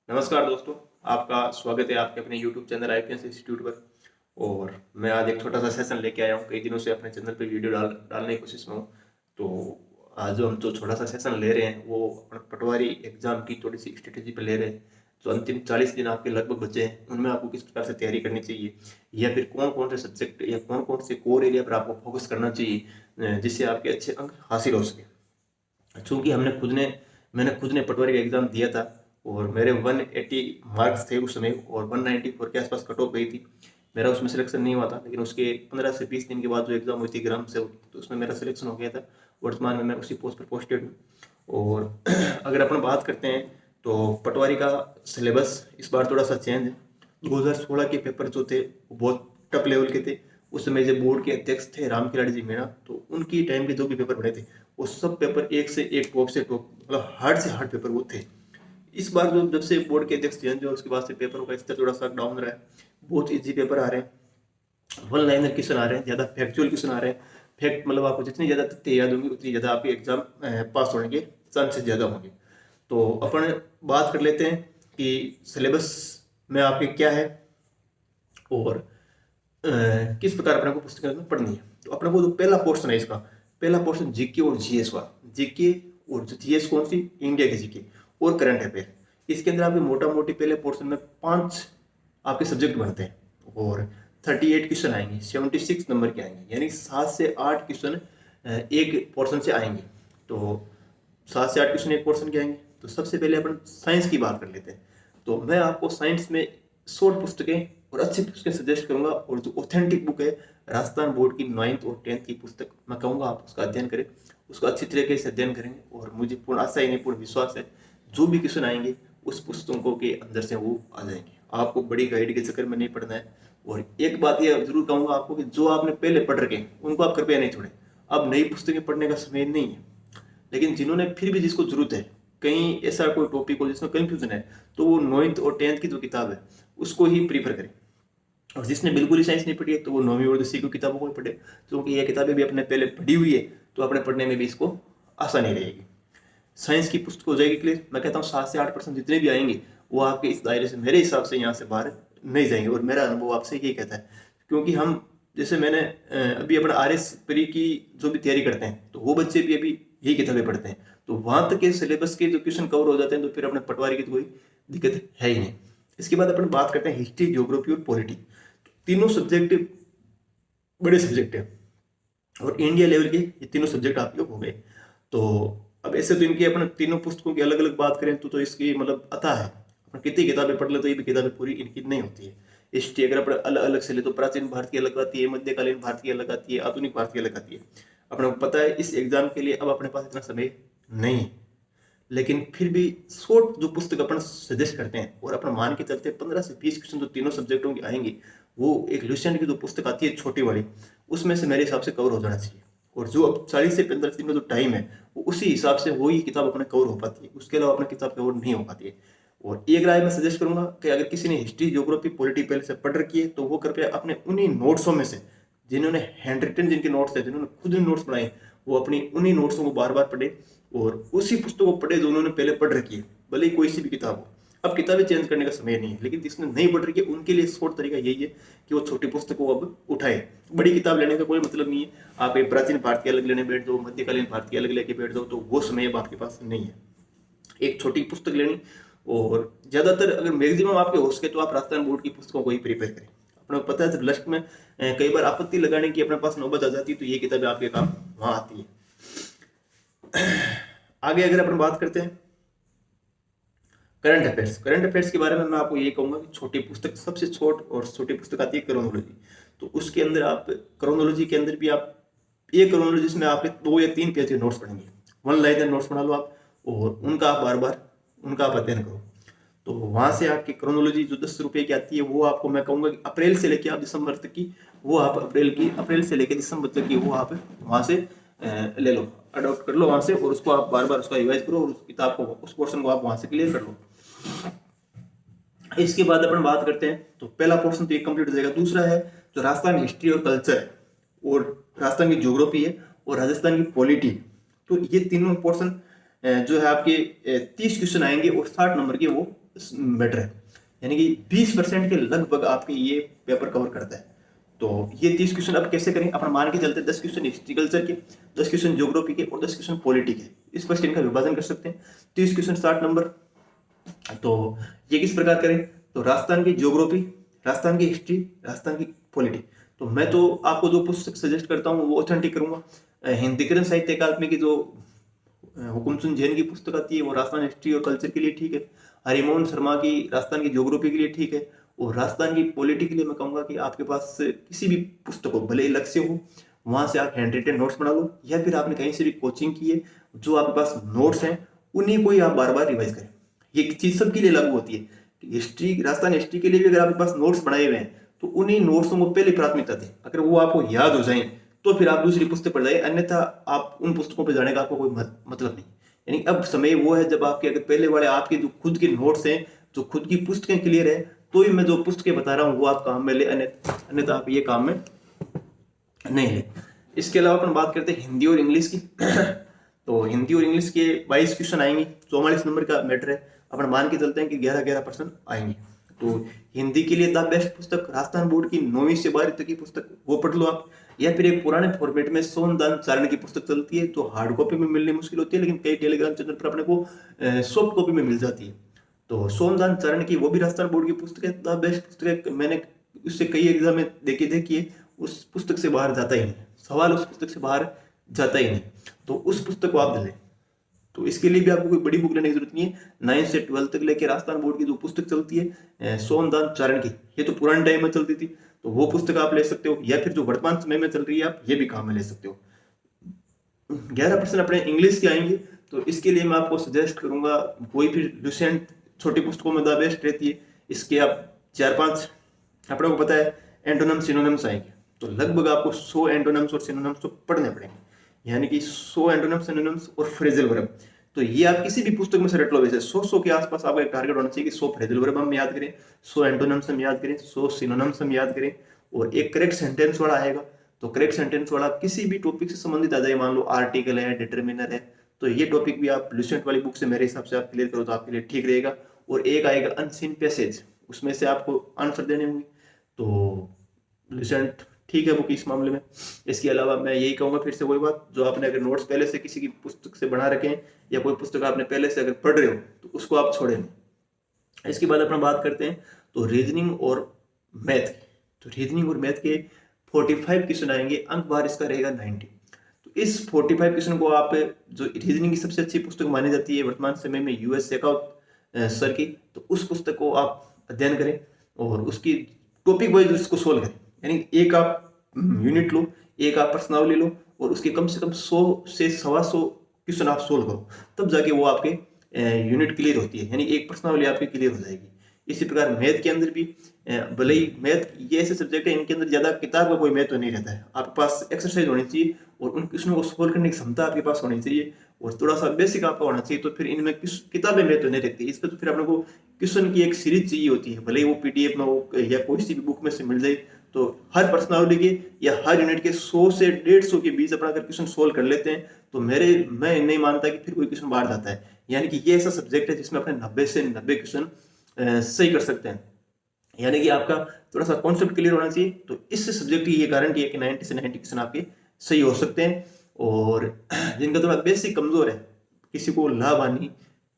नमस्कार दोस्तों, आपका स्वागत है आपके अपने YouTube चैनल आईपीएस इंस्टीट्यूट पर। और मैं आज एक छोटा सा सेशन लेके आया हूँ। कई दिनों से अपने चैनल पे वीडियो डालने की कोशिश में हूँ। तो आज जो हम जो छोटा सा सेशन ले रहे हैं वो पटवारी एग्जाम की थोड़ी सी स्ट्रेटेजी पे ले रहे हैं। जो अंतिम 40 दिन आपके लगभग बचे हैं उनमें आपको किस प्रकार से तैयारी करनी चाहिए, या फिर कौन कौन से सब्जेक्ट या कौन कौन से कोर एरिया पर आपको फोकस करना चाहिए जिससे आपके अच्छे अंक हासिल हो सके। चूँकि मैंने खुद ने पटवारी का एग्ज़ाम दिया था और मेरे 180 मार्क्स थे उस समय और 194 के आसपास कट ऑफ गई थी। मेरा उसमें सिलेक्शन नहीं हुआ था, लेकिन उसके 15 से 20 दिन के बाद जो एग्ज़ाम हुई थी ग्राम सेवक, तो उसमें मेरा सिलेक्शन हो गया था। वर्तमान में मैं उसी पोस्ट पर पोस्टेड हूँ। और अगर अपन बात करते हैं तो पटवारी का सिलेबस इस बार थोड़ा सा चेंज है। 2016 के पेपर जो थे वो बहुत टफ लेवल के थे। उस समय जो बोर्ड के अध्यक्ष थे राम खिलाड़ी जी मीणा, तो उनकी टाइम के जो भी पेपर बने थे वो सब पेपर एक से एक टॉप से टॉप, मतलब हार्ड से हार्ड पेपर वो थे। इस बार जो जब से बोर्ड के अध्यक्ष चेंज हुए उसके बाद से पेपर का स्तर थोड़ा सा डाउन रहा है। बहुत इजी पेपर आ रहे हैं, वन लाइनर क्वेश्चन आ रहे हैं, ज़्यादा फैक्चुअल क्वेश्चन आ रहे हैं। फैक्ट मतलब आपको जितनी ज़्यादा तथ्य याद होंगे उतनी ज़्यादा आपके एग्जाम पास होने के चांसेस ज़्यादा होंगे। तो अपन बात कर लेते हैं कि सिलेबस में आपके क्या है और किस प्रकार अपने को पुस्तकें में पढ़नी है। तो अपने को जो पहला पोर्शन है, इसका पहला पोर्शन जीके और जीएस का। जीके और जीएस कौन सी? इंडिया की जीके और करंट अफेयर। इसके अंदर आपके मोटा मोटी पहले पोर्शन में 5 आपके सब्जेक्ट बनते हैं और 38 क्वेश्चन आएंगे, 76 नंबर के आएंगे, यानी 7 से 8 क्वेश्चन एक पोर्शन से आएंगे। तो 7 से 8 क्वेश्चन एक पोर्शन के आएंगे। तो सबसे पहले अपन साइंस की बात कर लेते हैं। तो मैं आपको साइंस में शॉर्ट पुस्तकें और अच्छी पुस्तकें सजेस्ट करूंगा, और जो ऑथेंटिक बुक है राजस्थान बोर्ड की 9th और 10th की पुस्तक, मैं कहूँगा आप उसका अध्ययन करें। उसका अच्छी तरीके से अध्ययन करेंगे और मुझे पूर्ण आशा ही नहीं पूर्ण विश्वास है जो भी क्वेश्चन आएंगे उस पुस्तकों के अंदर से वो आ जाएंगे। आपको बड़ी गाइड के चक्कर में नहीं पढ़ना है। और एक बात ये जरूर कहूँगा आपको कि जो आपने पहले पढ़ रखे उनको आप कृपया नहीं छोड़ें। अब नई पुस्तकें पढ़ने का समय नहीं है, लेकिन जिन्होंने फिर भी जिसको जरूरत है, कहीं ऐसा कोई टॉपिक हो जिसमें कंफ्यूजन है, तो वो 9th और 10th की जो किताब है उसको ही प्रीफर करें। और जिसने बिल्कुल ही साइंस नहीं पढ़ी है तो वो 9वीं और 10वीं की किताबों को ही पढ़े, क्योंकि ये किताबें भी अपने पहले पढ़ी हुई है तो अपने पढ़ने में भी इसको आसानी रहेगी। साइंस की पुस्तक हो जाएगी क्लियर। मैं कहता हूँ 7 से 8% जितने भी आएंगे वो आपके इस दायरे से मेरे हिसाब से यहाँ से बाहर नहीं जाएंगे, और मेरा अनुभव आपसे यही कहता है। क्योंकि हम जैसे मैंने अभी अपना RS प्री की जो भी तैयारी करते हैं तो वो बच्चे भी अभी यही किताबें पढ़ते हैं, तो वहां तक के सिलेबस के जो क्वेश्चन कवर हो जाते हैं तो फिर अपने पटवारी की तो कोई दिक्कत है ही नहीं। इसके बाद अपन बात करते हैं हिस्ट्री, ज्योग्राफी और पॉलिटी। तीनों सब्जेक्ट बड़े सब्जेक्ट हैं और इंडिया लेवल के ये तीनों सब्जेक्ट आपके हो गए। तो अब ऐसे तो इनकी अपन तीनों पुस्तकों की अलग अलग बात करें तो इसकी मतलब अता है। अपन कितनी किताबें पढ़ ले तो ये भी किताबें पूरी इनकी नहीं होती है। हिस्ट्री अगर अपन अलग अलग से ले तो प्राचीन भारत की अलग आती है, मध्यकालीन भारत की अलग आती है, आधुनिक भारत की अलग आती है। अपने को पता है इस एग्जाम के लिए अब अपने पास इतना समय नहीं है, लेकिन फिर भी शॉर्ट जो पुस्तक अपन सजेस्ट करते हैं और अपन मान के चलते हैं 15 से 20 क्वेश्चन जो तीनों सब्जेक्टों के आएंगे, वो एक लुसेंट की जो पुस्तक आती है छोटी वाली, उसमें से मेरे हिसाब से कवर हो जाना चाहिए। और जो अब 40 से 45 दिन का जो टाइम है वो उसी हिसाब से वही किताब अपने कवर हो पाती है, उसके अलावा अपने किताब कवर नहीं हो पाती है। और एक राय मैं सजेस्ट करूंगा कि अगर किसी ने हिस्ट्री, ज्योग्राफी, पॉलिटी पहले से पढ़ रखी है तो वो कृपया अपने उन्हीं नोट्सों में से, जिन्होंने हैंड रिटन जिनके नोट्स थे, जिन्होंने खुद नोट्स बनाए, वो अपनी उन्हीं नोट्सों को बार बार पढ़े और उसी पुस्तक को पढ़े जो उन्होंने पहले पढ़ रखी है, भले ही कोई सी भी किताब हो। अब किताबें चेंज करने का समय नहीं है, लेकिन जिसने नहीं पढ़ रखी है उनके लिए शॉर्ट तरीका यही है कि वो छोटी पुस्तक को अब उठाए। बड़ी किताब लेने का कोई मतलब नहीं है। आप एक प्राचीन भारत की अलग लेने बैठ जाओ, मध्यकालीन भारत की अलग लेके बैठ जाओ, तो वो समय अब आपके पास नहीं है। एक छोटी पुस्तक लेनी, और ज्यादातर अगर मैक्सिमम आपके हो सके तो आप राजस्थान बोर्ड की पुस्तकों को ही प्रिपेयर करें। अपने को पता है जब लास्ट में कई बार आपत्ति लगाने की अपने पास नौबत आ जाती है तो ये किताबें आपके काम वहां आती है। आगे अगर अपन बात करते हैं करंट अफेयर्स के बारे में, मैं आपको ये कहूंगा कि छोटी पुस्तक सबसे छोट और छोटी पुस्तक आती है क्रोनोलॉजी। तो उसके अंदर आप क्रोनोलॉजी के अंदर भी आप एक क्रोनोलॉजी में आपके 2 या 3 पेज के नोट्स पढ़ेंगे, 1 लाइनर नोट्स बना लो आप और उनका आप बार बार उनका आप अध्ययन करो। तो वहां से आपकी क्रोनोलॉजी जो 10 रुपए की आती है वो आपको मैं कहूंगा कि अप्रैल से लेकर आप दिसंबर तक की, वो आप अप्रैल से लेकर दिसंबर तक की वो आप वहां से ले लो, अडॉप्ट कर लो वहां से, और उसको आप बार बार उसका रिवाइज करो और उस किताब को, उस पोर्शन को आप वहां से क्लियर कर लो। इसके बाद अपन बात करते हैं तो पहला पोर्शन तो ये कंप्लीट हो जाएगा। दूसरा है जो राजस्थान हिस्ट्री और कल्चर है, और राजस्थान की ज्योग्राफी है, और राजस्थान की पॉलिटी। तो ये तीनों पोर्शन जो है आपके 30 क्वेश्चन आएंगे और 60 नंबर के वो मैटर है, यानी कि 20% के लगभग आपके ये पेपर कवर करता है। तो ये 30 क्वेश्चन अब कैसे करें, अपन मान के चलते 10 क्वेश्चन हिस्ट्री कल्चर के, 10 क्वेश्चन ज्योग्राफी के और 10 क्वेश्चन पॉलिटी के, इस पर इनका विभाजन कर सकते हैं। 30 क्वेश्चन 60 नंबर। तो ये किस प्रकार करें, तो राजस्थान की ज्योग्राफी, राजस्थान की हिस्ट्री, राजस्थान की पॉलिटी। तो मैं तो आपको जो पुस्तक सजेस्ट करता हूँ वो ऑथेंटिक करूंगा। हिंदीकरण साहित्य अकादमी की जो हुकुमचंद जैन की पुस्तक आती है वो राजस्थान हिस्ट्री और कल्चर के लिए ठीक है। हरिमोहन शर्मा की राजस्थान की ज्योग्राफी के लिए ठीक है। और राजस्थान की पॉलिटी के लिए मैं कहूंगा कि आपके पास किसी भी पुस्तक हो, भले ही लक्ष्य हो, वहां से आप हैंड रिटन नोट्स बना लो, या फिर आपने कहीं से भी कोचिंग की है, जो आपके पास नोट्स हैं उन्हीं को ही आप बार बार रिवाइज करें। ये चीज सबके लिए लागू होती है। हिस्ट्री, राजस्थान हिस्ट्री के लिए भी अगर आपके पास नोट्स बनाए हुए हैं तो उन्हीं नोट्सों को पहले प्राथमिकता दें। अगर वो आपको याद हो जाए तो फिर आप दूसरी पुस्तक पर जाइए, अन्यथा आप उन पुस्तकों पर जाने का आपको कोई मतलब नहीं। यानी अब समय वो है जब आपके अगर पहले वाले आपके जो खुद के नोट्स हैं, जो खुद की पुस्तकें क्लियर है, तो ही मैं जो पुस्तकें बता रहा हूँ वो आप काम में ले, अन्यथा आप ये काम में नहीं ले। इसके अलावा अपन बात करते हैं हिंदी और इंग्लिश की। तो हिंदी और इंग्लिश के 22 क्वेश्चन आएंगे, 44 नंबर का मैटर है। अपन मान के चलते हैं कि 11% आएंगे। तो हिंदी के लिए द बेस्ट पुस्तक राजस्थान बोर्ड की 9वीं से 12वीं तक की पुस्तक, वो पढ़ लो आप। या फिर एक पुराने फॉर्मेट में सोमदान चारण की पुस्तक चलती है, तो हार्ड कॉपी में मिलनी मुश्किल होती है, लेकिन कई टेलीग्राम चैनल पर अपने को सॉफ्ट कॉपी में मिल जाती है। तो सोमदान चारण की वो भी राजस्थान बोर्ड की पुस्तक है, द बेस्ट पुस्तक है। मैंने उससे कई एग्जाम में देखिए उस पुस्तक से बाहर जाता ही नहीं, सवाल उस पुस्तक से बाहर जाता ही नहीं। तो उस पुस्तक को आप ले लें। तो इसके लिए भी आपको कोई बड़ी बुक लेने की जरूरत नहीं है। 9 से 12 तक लेके राजस्थान बोर्ड की जो पुस्तक चलती है सोमदान चारण की, ये तो पुराने टाइम में चलती थी, तो वो पुस्तक आप ले सकते हो। या फिर जो वर्तमान समय में चल रही है आप ये भी काम में ले सकते हो। 11% अपने इंग्लिश के आएंगे, तो इसके लिए मैं आपको सजेस्ट करूंगा कोई भी रिसेंट छोटी पुस्तकों में द बेस्ट रहती है। इसके आप 4-5 अपने को पता है एंटोनिम्स सिनोनिम्स आएंगे, तो लगभग आपको 100 एंटोनिम्स और सिनोनिम्स तो पढ़ने पड़ेंगे, यानी कि 100 एंटोनिम्स सिनोनिम्स और फ्रेजल वर्ब। तो ये आप किसी भी पुस्तक में से रट लो। वैसे 100 के आसपास आपका एक टारगेट होना चाहिए कि 100 फ्रेजल वर्ब हम याद करें, 100 एंटोनिम्स हम याद करें, 100 सिनोनिम्स हम याद करें, और एक करेक्ट सेंटेंस वाला आएगा। तो करेक्ट सेंटेंस वाला किसी भी टॉपिक से संबंधित आ जाए, मान लो आर्टिकल है, डिटरमिनर है, तो ये टॉपिक भी आप लुसेंट वाली बुक से मेरे हिसाब से आप क्लियर करो तो आपके लिए ठीक रहेगा। और एक आएगा अनसीन पैसेज, उसमें से आपको आंसर देने होंगे, तो लुसेंट ठीक है बुक इस मामले में। इसके अलावा मैं यही कहूंगा फिर से वही बात, जो आपने अगर नोट्स पहले से किसी की पुस्तक से बना रखे हैं या कोई पुस्तक आपने पहले से अगर पढ़ रहे हो तो उसको आप छोड़े नहीं। इसके बाद अपना बात करते हैं तो रीजनिंग और मैथ की। तो रीजनिंग और मैथ के 45 क्वेश्चन आएंगे, अंक बार इसका रहेगा 90। तो इस 45 क्वेश्चन को आप, जो रीजनिंग की सबसे अच्छी पुस्तक मानी जाती है वर्तमान समय में US शेखावत सर की, तो उस पुस्तक को आप अध्ययन करें और उसकी टॉपिक वाइज उसको सोल्व करें। यानी एक आप यूनिट लो, एक आप प्रश्नावली लो, और उसके कम से कम 100 से 125 क्वेश्चन आप सोल्व करो, तब जाके वो आपके यूनिट क्लियर होती है, यानी एक प्रश्नावली आपकी क्लियर हो जाएगी। इसी प्रकार मैथ के अंदर भी, भले ही मैथ ये ऐसे सब्जेक्ट है इनके अंदर ज्यादा किताब का कोई महत्व नहीं रहता है, आपके पास एक्सरसाइज होनी चाहिए और उन क्वेश्चनों को सोल्व करने की क्षमता आपके पास होनी चाहिए, और थोड़ा सा बेसिक आपका होना चाहिए। तो फिर इनमें किताबें महत्व नहीं रखती, इस पर तो फिर अपने को क्वेश्चन की एक सीरीज चाहिए होती है, भले ही वो PDF में हो या कोई सी भी बुक में से मिल जाए। तो हर पर्सनालिटी के या हर यूनिट के 100 से 150 के बीच अपना अगर क्वेश्चन सोल्व कर लेते हैं तो मैं नहीं मानता कि फिर कोई क्वेश्चन बाहर जाता है। यानी कि ये ऐसा सब्जेक्ट है जिसमें अपने 90 से 90 क्वेश्चन सही कर सकते हैं, यानी कि आपका थोड़ा सा कॉन्सेप्ट क्लियर होना चाहिए। तो इस सब्जेक्ट की ये गारंटी है कि 90 से 90 क्वेश्चन आपके सही हो सकते हैं। और जिनका थोड़ा बेसिक कमजोर है, किसी को लाभ हानि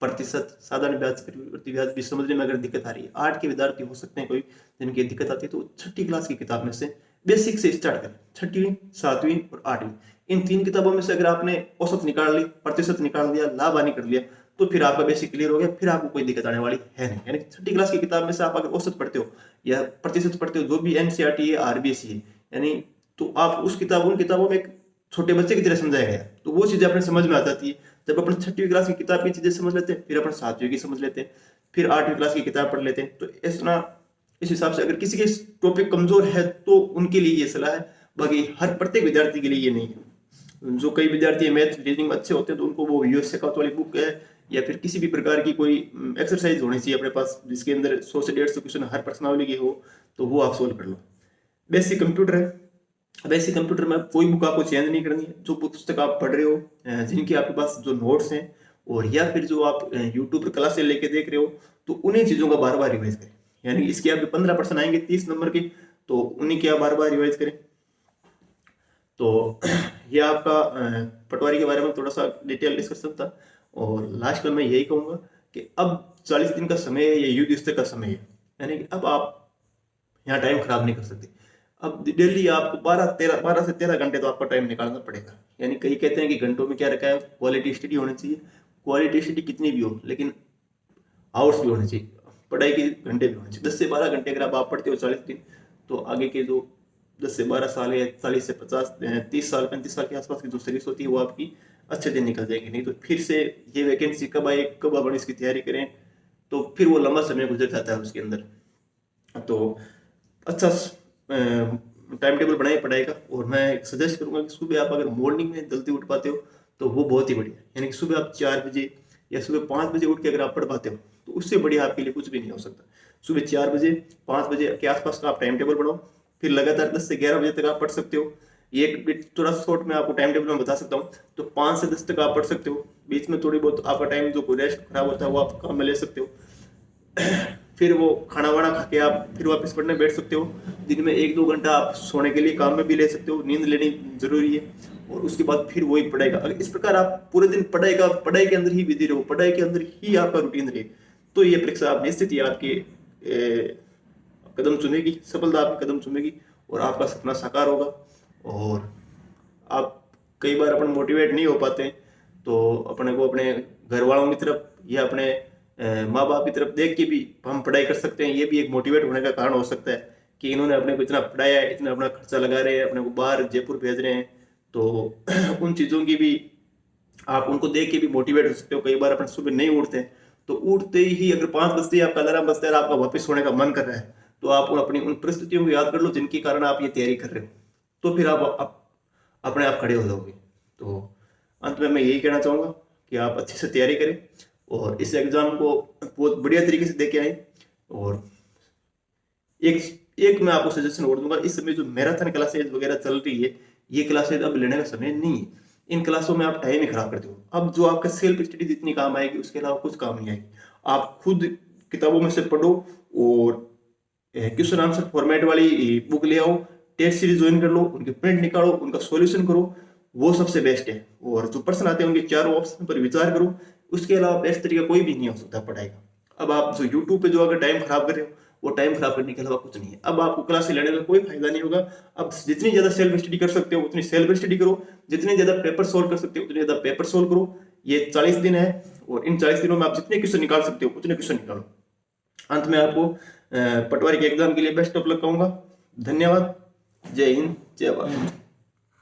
प्रतिशत, साधारण ब्याज, चक्रवृद्धि ब्याज भी समझने में अगर दिक्कत आ रही है, 8 के विद्यार्थी हो सकते हैं कोई जिनकी दिक्कत आती है, तो 6ठी क्लास की किताब में से बेसिक से स्टार्ट करें। 6वीं, 7वीं और 8वीं, इन 3 किताबों में से अगर आपने औसत निकाल ली, प्रतिशत निकाल दिया, लाभ हानि कर लिया, तो फिर आपका बेसिक क्लियर हो गया, फिर आपको कोई दिक्कत आने वाली है नहीं। यानी 6ठी क्लास की किताब में से आप अगर औसत पढ़ते हो या प्रतिशत पढ़ते हो, जो भी NCERT है, RBC है, यानी तो आप उन किताबों में एक छोटे बच्चे की तरह समझाया गया, तो वो चीजें अपने समझ में आ जाती है। जब अपन 6वीं क्लास की किताब की चीजें समझ लेते हैं, फिर अपन 7वीं की समझ लेते हैं, फिर 8वीं क्लास की किताब पढ़ लेते हैं। तो इस हिसाब से अगर किसी के टॉपिक कमजोर है तो उनके लिए ये सलाह है, बाकी हर प्रत्येक विद्यार्थी के लिए ये नहीं है। जो कई विद्यार्थी मैथ रीजनिंग में अच्छे होते हैं तो उनको वो US शेखावत वाली बुक है या फिर किसी भी प्रकार की कोई एक्सरसाइज होनी चाहिए अपने पास जिसके अंदर 100 से 150 क्वेश्चन हर प्रश्नावली की हो, तो वो आप सोल्व कर लो। बेसिक कंप्यूटर है, बेसिक कंप्यूटर में कोई बुक आपको चेंज नहीं करनी है। जो पुस्तक आप पढ़ रहे हो, जिनके आपके पास जो नोट्स हैं और या फिर जो आप यूट्यूब पर क्लासेस लेके देख रहे हो तो उन्हीं चीज़ों का बार बार रिवाइज करें। यानी इसके आपके 15% आएंगे 30 नंबर के, तो उन्हीं के आप बार बार रिवाइज करें। तो ये आपका पटवारी के बारे में थोड़ा सा डिटेल डिस्कशन था। और लास्ट में मैं यही कहूँगा कि अब 40 दिन का समय है, ये युद्ध स्तर का समय है, यानी कि अब आप यहाँ टाइम खराब नहीं कर सकते। अब डेली आपको 12 से 13 घंटे तो आपका टाइम निकालना पड़ेगा। यानी कई कहते हैं कि घंटों में क्या रखा है, क्वालिटी स्टडी होनी चाहिए। क्वालिटी स्टडी कितनी भी हो, लेकिन आवर्स भी होने चाहिए, पढ़ाई के घंटे भी होने चाहिए। 10 से 12 घंटे अगर आप पढ़ते हो 40 दिन, तो आगे के जो 10 से 12 साल या 40 से 50 30 साल 35 साल के आसपास की जो सर्विस होती है वो आपकी अच्छे दिन निकल जाएगी। नहीं तो फिर से ये वैकेंसी कब आए, कब अपन इसकी तैयारी करें, तो फिर वो लंबा समय गुजर जाता है उसके अंदर। तो अच्छा टाइम टेबल बनाए पढ़ाई का। और मैं सजेस्ट करूंगा कि सुबह आप अगर मॉर्निंग में जल्दी उठ पाते हो तो वो बहुत ही बढ़िया। यानी कि सुबह आप 4 बजे या सुबह 5 बजे उठ के अगर आप पढ़ पाते हो तो उससे बढ़िया आपके लिए कुछ भी नहीं हो सकता। सुबह 4 बजे 5 बजे के आसपास का आप टाइम टेबल बनाओ, फिर लगातार 10 से 11 बजे तक आप पढ़ सकते हो। एक बिट थोड़ा शॉर्ट में आपको टाइम टेबल में बता सकता हूँ, तो 5 से 10 तक आप पढ़ सकते हो। बीच में थोड़ी बहुत आपका टाइम जो रेस्ट खराब होता है वो आप काम में ले सकते हो। फिर वो खाना वाना खा के आप फिर वापस पढ़ने बैठ सकते हो। दिन में 1-2 घंटा आप सोने के लिए काम में भी ले सकते हो, नींद लेनी जरूरी है। और उसके बाद फिर वही पढ़ाई का, अगर इस प्रकार आप पूरे दिन पढ़ाई के अंदर ही बिजी रहो, पढ़ाई के अंदर ही आपका रूटीन रहे, तो ये परीक्षा आप निश्चित ही आपके कदम चुमेगी, सफलता आपके कदम चुमेगी और आपका सपना साकार होगा। और आप कई बार अपन मोटिवेट नहीं हो पाते, तो अपने को अपने घर वालों की तरफ या अपने माँ बाप की तरफ देख के भी हम पढ़ाई कर सकते हैं। ये भी एक मोटिवेट होने का कारण हो सकता है कि इन्होंने अपने को इतना पढ़ाया है, इतना अपना खर्चा लगा रहे हैं, अपने को बाहर जयपुर भेज रहे हैं, तो उन चीज़ों की भी आप उनको देख के भी मोटिवेट हो सकते हो। कई बार अपन सुबह नहीं उठते हैं, तो उठते ही अगर 5 बजते ही आपका अलार्म बजता है और आपका वापस सोने का मन कर रहा है, तो आप अपनी उन परिस्थितियों को याद कर लो जिनके कारण आप ये तैयारी कर रहे हो, तो फिर आप अपने आप खड़े हो जाओगे। तो अंत में मैं यही कहना चाहूँगा कि आप अच्छे से तैयारी करें और इस एग्जाम को बहुत बढ़िया तरीके से दे के आए। और एक एक मैं आपको सजेशन और दूंगा, इस समय जो मैराथन क्लासेज वगैरह चल रही है, ये क्लासेज अब लेने का समय नहीं है। इन क्लासों में आप टाइम ही खराब करते हो। अब जो आपका सेल्फ स्टडी जितनी काम आएगी उसके अलावा कुछ काम नहीं आएगी। आप खुद किताबों में से पढ़ो और क्वेश्चन आंसर फॉर्मेट वाली बुक ले आओ, टेस्ट सीरीज ज्वाइन कर लो, उनके प्रिंट निकालो, उनका सॉल्यूशन करो, वो सबसे बेस्ट है। और जो प्रश्न आते हैं उनके चारों ऑप्शन पर विचार करो। उसके अलावा बेस्ट तरीका कोई भी नहीं हो सकता पढ़ाई का। अब आप जो यूट्यूब पे जो अगर टाइम खराब कर रहे हो, वो टाइम खराब करने के अलावा कुछ नहीं है। अब आपको क्लास से लेने का कोई फायदा नहीं होगा। अब जितनी ज्यादा सेल्फ स्टडी कर सकते हो उतनी सेल्फ स्टडी करो, जितने ज्यादा पेपर सोल्व कर सकते हो उतने ज्यादा पेपर सोल्व करो। ये 40 दिन है और इन 40 दिनों में आप जितने क्वेश्चन निकाल सकते हो उतने क्वेश्चन निकालो। अंत में आपको पटवारी के एग्जाम के लिए बेस्ट ऑफ लक कहूंगा। धन्यवाद। जय हिंद, जय भारत।